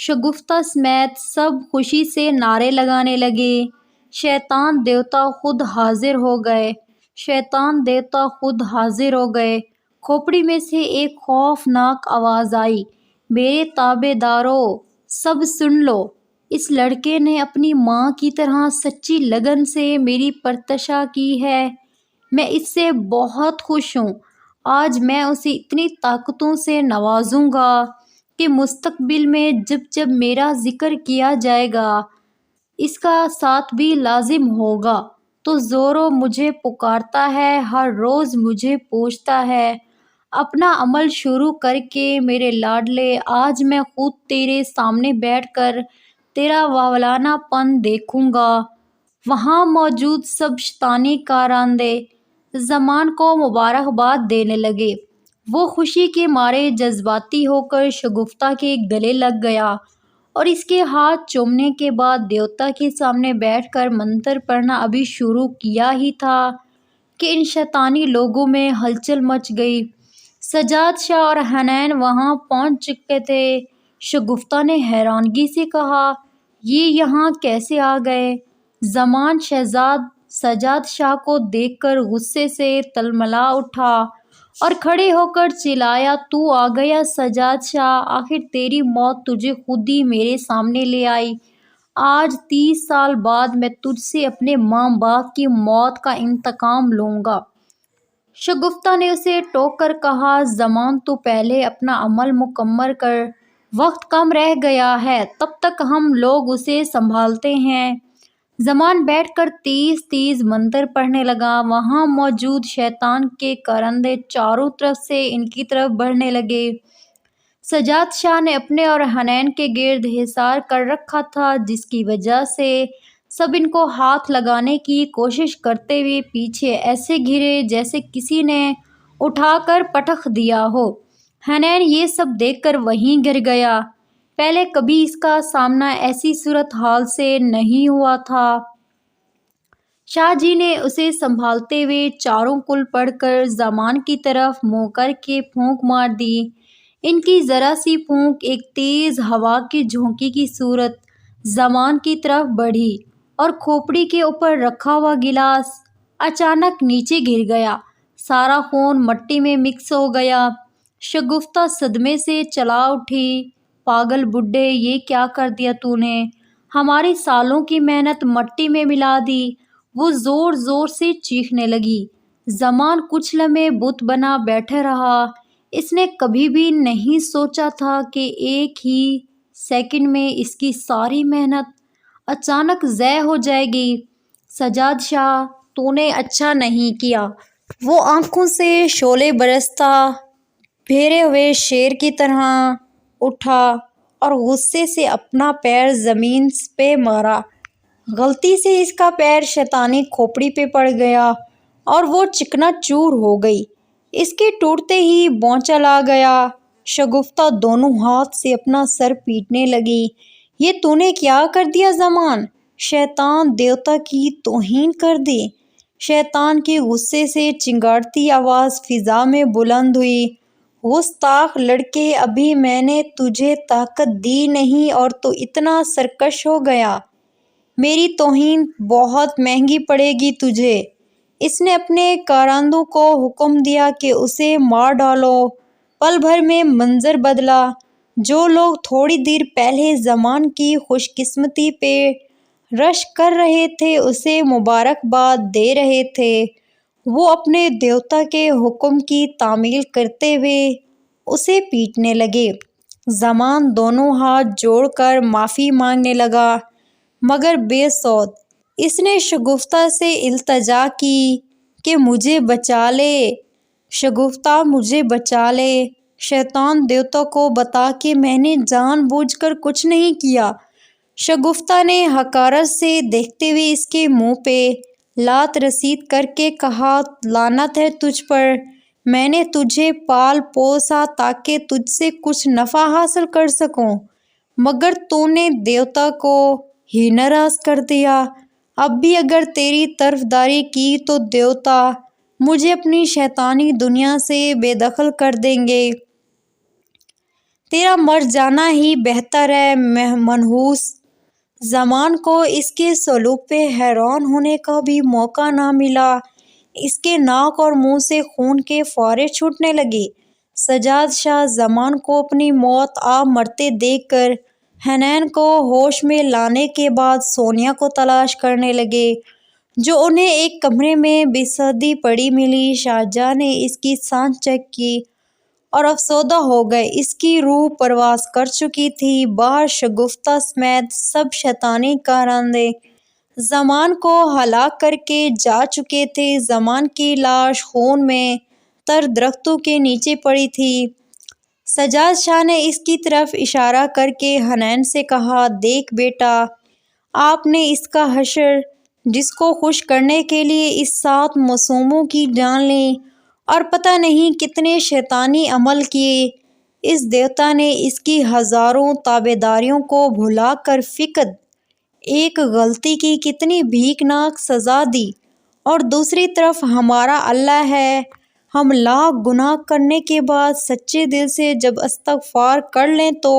شگفتہ سمیت سب خوشی سے نعرے لگانے لگے۔ شیطان دیوتا خود حاضر ہو گئے، شیطان دیوتا خود حاضر ہو گئے۔ کھوپڑی میں سے ایک خوفناک آواز آئی، میرے تابع دارو، سب سن لو، اس لڑکے نے اپنی ماں کی طرح سچی لگن سے میری پرتشا کی ہے۔ میں اس سے بہت خوش ہوں۔ آج میں اسے اتنی طاقتوں سے نوازوں گا کہ مستقبل میں جب جب میرا ذکر کیا جائے گا اس کا ساتھ بھی لازم ہوگا۔ تو زورو مجھے پکارتا ہے، ہر روز مجھے پوچھتا ہے۔ اپنا عمل شروع کر کے میرے لاڈلے، آج میں خود تیرے سامنے بیٹھ کر تیرا واولانہ پن دیکھوں گا۔ وہاں موجود سب شیطانی کارندے زمان کو مبارکباد دینے لگے۔ وہ خوشی کے مارے جذباتی ہو کر شگفتہ کے گلے لگ گیا اور اس کے ہاتھ چومنے کے بعد دیوتا کے سامنے بیٹھ کر منتر پڑھنا ابھی شروع کیا ہی تھا کہ ان شیطانی لوگوں میں ہلچل مچ گئی۔ سجاد شاہ اور حنین وہاں پہنچ چکے تھے۔ شگفتہ نے حیرانگی سے کہا، یہ یہاں کیسے آ گئے؟ زمان شہزاد سجاد شاہ کو دیکھ کر غصے سے تلملا اٹھا اور کھڑے ہو کر چلایا، تو آ گیا سجاد شاہ، آخر تیری موت تجھے خود ہی میرے سامنے لے آئی۔ آج 30 سال بعد میں تجھ سے اپنے ماں باپ کی موت کا انتقام لوں گا۔ شگفتہ نے اسے ٹوک کر کہا، زمان تو پہلے اپنا عمل مکمل کر، وقت کم رہ گیا ہے، تب تک ہم لوگ اسے سنبھالتے ہیں۔ زمان بیٹھ کر تیز تیز منتر پڑھنے لگا۔ وہاں موجود شیطان کے کارندے چاروں طرف سے ان کی طرف بڑھنے لگے۔ سجاد شاہ نے اپنے اور حنین کے گرد حصار کر رکھا تھا، جس کی وجہ سے سب ان کو ہاتھ لگانے کی کوشش کرتے ہوئے پیچھے ایسے گھرے جیسے کسی نے اٹھا کر پٹخ دیا ہو۔ حنین یہ سب دیکھ کر وہیں گر گیا۔ پہلے کبھی اس کا سامنا ایسی صورتحال سے نہیں ہوا تھا۔ شاہ جی نے اسے سنبھالتے ہوئے چاروں کل پڑھ کر زمان کی طرف منہ کر کے پھونک مار دی۔ ان کی ذرا سی پھونک ایک تیز ہوا کے جھونکے کی صورت زمان کی طرف بڑھی اور کھوپڑی کے اوپر رکھا ہوا گلاس اچانک نیچے گر گیا۔ سارا خون مٹی میں مکس ہو گیا۔ شگفتہ صدمے سے چلا اٹھی، پاگل بڈھے، یہ کیا کر دیا تو نے؟ ہماری سالوں کی محنت مٹی میں ملا دی۔ وہ زور زور سے چیخنے لگی۔ زمان کچھ لمحے بت بنا بیٹھا رہا۔ اس نے کبھی بھی نہیں سوچا تھا کہ ایک ہی سیکنڈ میں اس کی ساری محنت اچانک ضائع ہو جائے گی۔ سجاد شاہ، تو نے اچھا نہیں کیا۔ وہ آنکھوں سے شعلے برستا بھرے ہوئے شیر کی طرح اٹھا اور غصے سے اپنا پیر زمین پہ مارا۔ غلطی سے اس کا پیر شیطانی کھوپڑی پہ پڑ گیا اور وہ چکنا چور ہو گئی۔ اس کے ٹوٹتے ہی بونچل آ گیا۔ شگفتہ دونوں ہاتھ سے اپنا سر پیٹنے لگی۔ یہ تو نے کیا کر دیا زمان؟ شیطان دیوتا کی توہین کر دی۔ شیطان کی غصے سے چنگاڑتی آواز فضا میں بلند ہوئی، گستاخ لڑکے، ابھی میں نے تجھے طاقت دی نہیں اور تو اتنا سرکش ہو گیا۔ میری توہین بہت مہنگی پڑے گی تجھے۔ اس نے اپنے کارندوں کو حکم دیا کہ اسے مار ڈالو۔ پل بھر میں منظر بدلا۔ جو لوگ تھوڑی دیر پہلے زمان کی خوش قسمتی پہ رشک کر رہے تھے، اسے مبارکباد دے رہے تھے، وہ اپنے دیوتا کے حکم کی تعمیل کرتے ہوئے اسے پیٹنے لگے۔ زمان دونوں ہاتھ جوڑ کر معافی مانگنے لگا، مگر بے سود۔ اس نے شگفتہ سے التجا کی کہ مجھے بچا لے، شگفتہ مجھے بچا لے، شیطان دیوتا کو بتا کہ میں نے جان بوجھ کر کچھ نہیں کیا۔ شگفتہ نے حقارت سے دیکھتے ہوئے اس کے منہ پہ لات رسید کر کے کہا، لعنت ہے تجھ پر، میں نے تجھے پال پوسا تاکہ تجھ سے کچھ نفع حاصل کر سکوں، مگر تو نے دیوتا کو ہی ناراض کر دیا۔ اب بھی اگر تیری طرفداری کی تو دیوتا مجھے اپنی شیطانی دنیا سے بے دخل کر دیں گے۔ تیرا مر جانا ہی بہتر ہے۔ منحوس زمان کو اس کے سلوک پہ حیران ہونے کا بھی موقع نہ ملا۔ اس کے ناک اور منہ سے خون کے فوارے چھوٹنے لگے۔ سجاد شاہ زمان کو اپنی موت آپ مرتے دیکھ کر حنین کو ہوش میں لانے کے بعد سونیا کو تلاش کرنے لگے، جو انہیں ایک کمرے میں بے سدی پڑی ملی۔ شاہجہاں نے اس کی سانس چیک کی اور افسردہ ہو گئے۔ اس کی روح پرواز کر چکی تھی۔ باہر شگفتہ سمیت سب شیطانی کارندے زمان کو ہلاک کر کے جا چکے تھے۔ زمان کی لاش خون میں تر درختوں کے نیچے پڑی تھی۔ سجاد شاہ نے اس کی طرف اشارہ کر کے حنین سے کہا، دیکھ بیٹا، آپ نے اس کا حشر، جس کو خوش کرنے کے لیے اس 7 معصوموں کی جان لی اور پتہ نہیں کتنے شیطانی عمل کیے۔ اس دیوتا نے اس کی ہزاروں تابعداریوں کو بھلا کر فقط ایک غلطی کی کتنی بھیکناک سزا دی، اور دوسری طرف ہمارا اللہ ہے، ہم لاکھ گناہ کرنے کے بعد سچے دل سے جب استغفار کر لیں تو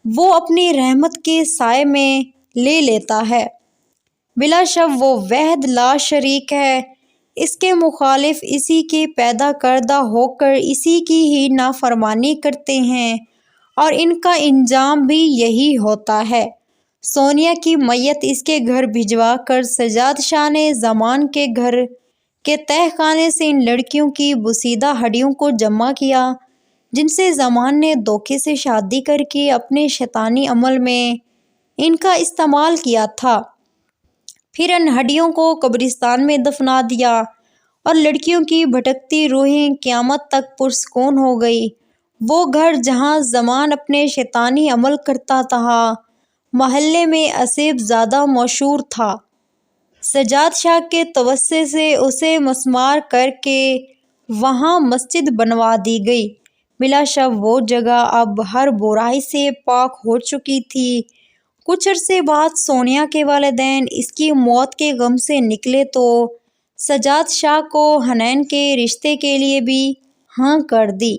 وہ اپنی رحمت کے سائے میں لے لیتا ہے۔ بلا شک وہ واحد لا شریک ہے۔ اس کے مخالف اسی کے پیدا کردہ ہو کر اسی کی ہی نافرمانی کرتے ہیں، اور ان کا انجام بھی یہی ہوتا ہے۔ سونیا کی میت اس کے گھر بھجوا کر سجاد شاہ نے زمان کے گھر کے تہہ خانے سے ان لڑکیوں کی بوسیدہ ہڈیوں کو جمع کیا، جن سے زمان نے دھوکے سے شادی کر کے اپنے شیطانی عمل میں ان کا استعمال کیا تھا۔ پھر ان ہڈیوں کو قبرستان میں دفنا دیا، اور لڑکیوں کی بھٹکتی روحیں قیامت تک پرسکون ہو گئی۔ وہ گھر جہاں زمان اپنے شیطانی عمل کرتا تھا، محلے میں اسیب زیادہ مشہور تھا۔ سجاد شاہ کے توسط سے اسے مسمار کر کے وہاں مسجد بنوا دی گئی۔ بلا شک وہ جگہ اب ہر برائی سے پاک ہو چکی تھی۔ کچھ عرصے بعد سونیا کے والدین اس کی موت کے غم سے نکلے تو سجاد شاہ کو حنین کے رشتے کے لیے بھی ہاں کر دی۔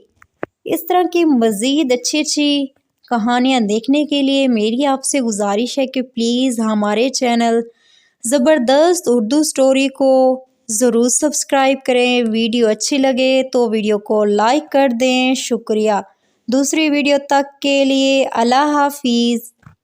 اس طرح کی مزید اچھی کہانیاں دیکھنے کے لیے میری آپ سے گزارش ہے کہ پلیز ہمارے چینل زبردست اردو سٹوری کو ضرور سبسکرائب کریں۔ ویڈیو اچھی لگے تو ویڈیو کو لائک کر دیں۔ شکریہ۔ دوسری ویڈیو تک کے لیے اللہ حافظ۔